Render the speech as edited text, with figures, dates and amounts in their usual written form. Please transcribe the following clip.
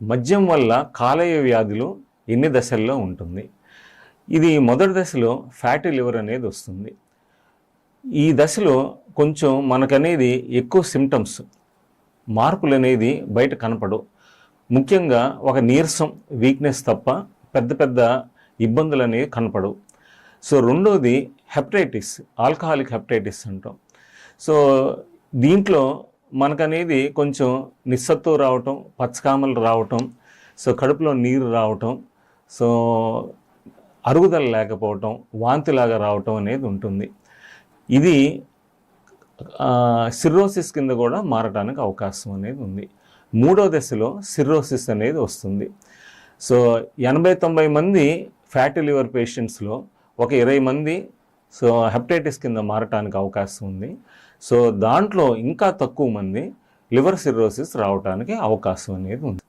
మద్యం వల్ల కాలేయ వ్యాధులు ఎన్ని దశల్లో ఉంటుంది? ఇది మొదటి దశలో ఫ్యాటీ లివర్ అనేది వస్తుంది. ఈ దశలో కొంచెం మనకనేది ఎక్కువ సిమ్టమ్స్, మార్పులు అనేది బయట కనపడవు. ముఖ్యంగా ఒక నీరసం, వీక్నెస్ తప్ప పెద్ద పెద్ద ఇబ్బందులు అనేవి కనపడవు. సో రెండోది హెపటైటిస్, ఆల్కహాలిక్ హెపటైటిస్ అంటాం. సో దీంట్లో మనకనేది కొంచెం నిస్సత్తువ రావటం, పచ్చకామలు రావటం, సో కడుపులో నీరు రావటం, సో అరుగుదల లేకపోవటం, వాంతిలాగా రావటం అనేది ఉంటుంది. ఇది సిర్రోసిస్ కింద కూడా మారడానికి అవకాశం అనేది ఉంది. మూడో దశలో సిర్రోసిస్ అనేది వస్తుంది. సో 80-90 మంది ఫ్యాటీ లివర్ పేషెంట్స్లో ఒక 20 మంది సో హెపటైటిస్ కింద మారటానికి అవకాశం ఉంది. సో దాంట్లో ఇంకా తక్కువ మంది లివర్ సిర్రోసిస్ రావడానికి అవకాశం అనేది ఉంది.